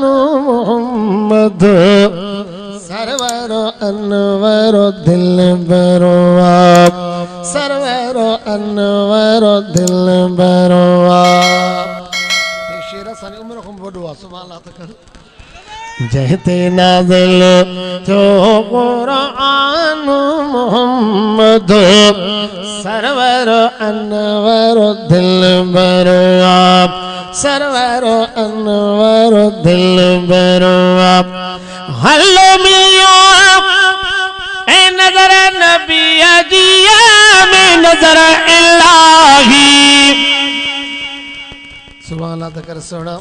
Mohammad server Anwar दिल बरो आप सरवर अनवर दिल बरो आप शेर सानी उम्र को बड़वा सुभान अल्लाह तक जहते नाज़िल जो कुरान मोहम्मद सरवर अनवर दिल बरो आप सरवर अनवर दिल बरो आप हल्लो मियां ए नजर नबी अजिया में नजर इलाही सुभान अल्लाह तकर सुना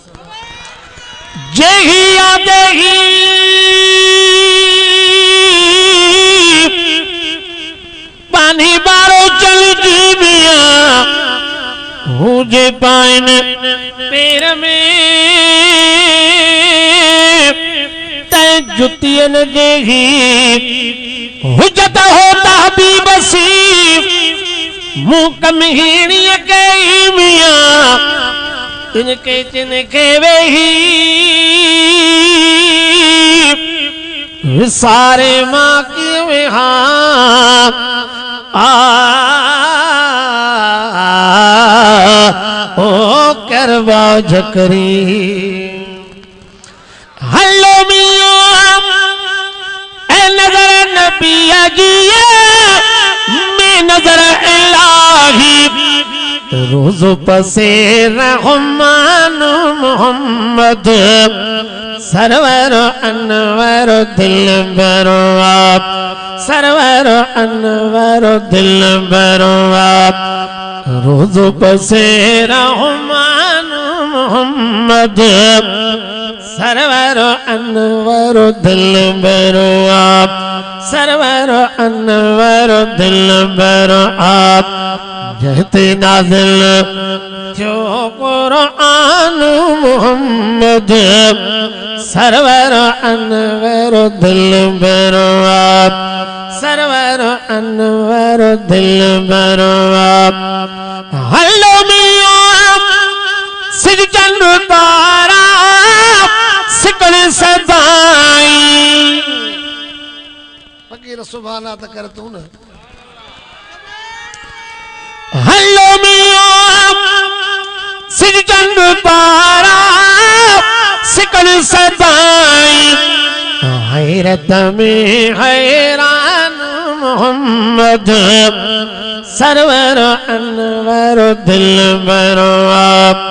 जहिया देही पानी बारो चल जीविया मुझे पाइन पैर में तय जुतियन देही हुज्जत होता भी बसी मुकमहीनी कई मियां तिनके तिनके वही सारे माँ की विहार ओ करवा झकरी हल्लो मियां ए नजर नबी अजिया में नजर इलाही रोज़ पसे रहमान मोहम्मद सरवर अनवर दिल बरो आप सरवर अनवर दिल बरो आप रोज़ पसे रहमान मोहम्मद सरवर अनवर दिल बरो आप सरवर अनवर दिल बरो आप जहते नाज़िल जो कुरान मोहम्मद सरवर अनवर दिल बरो आप सरवर अनवर दिल बरो आप हल्लो मियां सिर चंद तारा सिकल सदाई फकीर सुभान अल्लाह कर तू ना हल्लो मियां सिर चंद तारा सिकल सदाई हैरत में हैरान मोहम्मद सरवर अनवर दिल बरो आप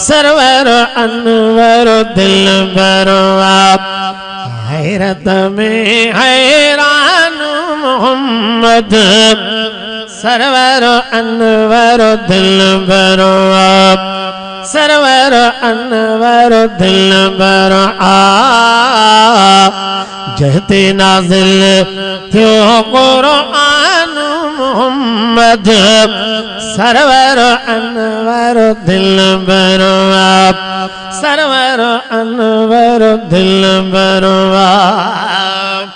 सरवर अनवर दिल बरो आप हैरत में हैरान मोहम्मद सरवर अनवर दिल बरो आप सरवर अनवर दिल बरो आप जहते नाज़िल थियो कुरान मोहम्मद सरवर अनवर दिल बरो आप सरवर अनवर दिल बरो आप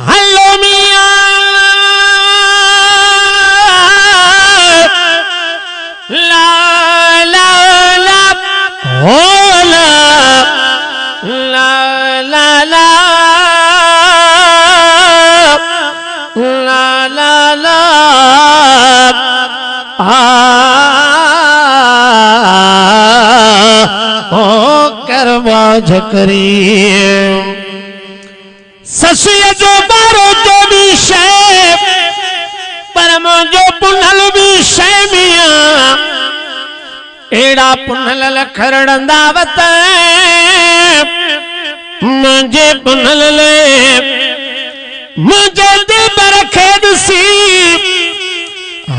हल्लो मियां ला ला ला हो ला ला ला ला ला ला ला ओ करवा झकरी ससुया जो बारो जो भी शे परम जो पुनल भी शे मियां एड़ा पुनल लखड़ंदा वत मुझे पुनल ले मुझे दे बरखेद सी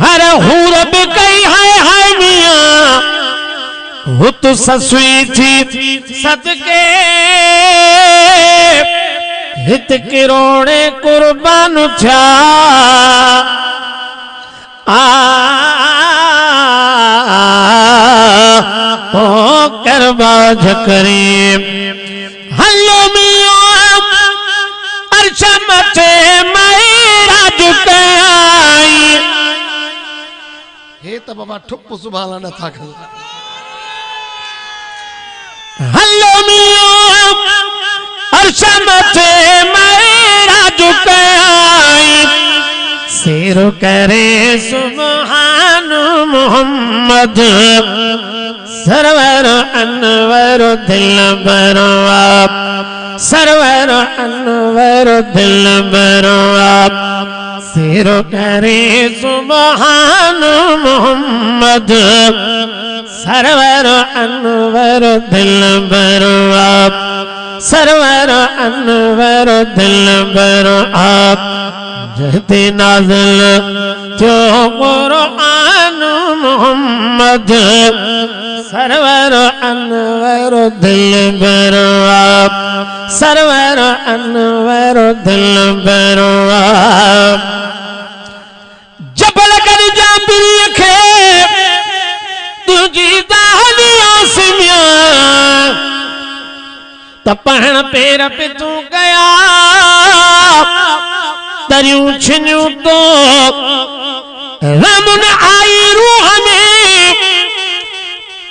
हर हूर भी कई हाय मियां वो तो ससुई थी सदके हित किरोणे कुर्बान था ओ करवा झकरी हल्लो मियां अर्शा मथे मेरा झुकाई हे तो बाबा ठुप सुभाला न था हलो मियो अर्श मथे मेरा झुकाई सिर करे सुभान मोहम्मद सरवर अनवर दिल बरो आप सरवर अनवर दिल बरो आप सिर करे सुभान मोहम्मद सरवर अनवर दिल बरो आप सरवर अनवर दिल बरो आप जहते नाज़िल जो कुरान मोहम्मद सरवर अनवर दिल बरो आप सरवर अनवर दिल बरो आप जबल कर जा बिलखे तुझी दानिया सिमिया तपहन पेर पे तू गया तरियूं छिनियूं तो रमन आई रूह में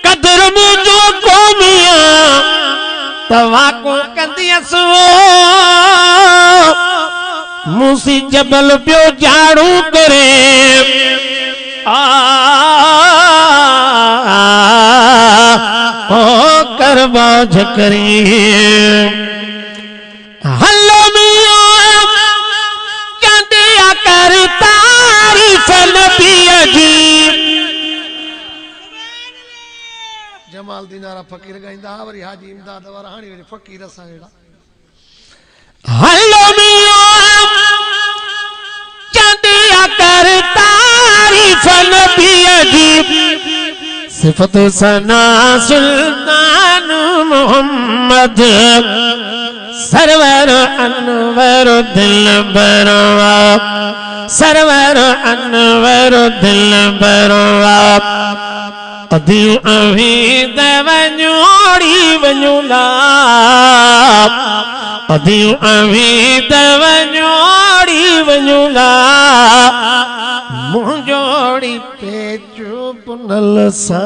कदर मुझो कोमिया तवा को कंदियस वो मूसी जबल पियो झाड़ू करे ओ करबाज करी हलो मियो कंदिया कर तारीफ नबी अजीब जमाल दीनारा फकीर गाइंदा वरी हाजी इमदाद वारा हाणी वरी फकीर असा एड़ा हलो मियो कंदिया कर तारीफ नबी अजीब सिफत सना सुल्तान मोहम्मद सरवर अनवर दिल बरो आप सरवर अनवर दिल बरो आप अदियूं अवीद वञोड़ी वञूला अदियूं अवीद वञोड़ी वञूला मुंजोड़ी पे चुप नल सा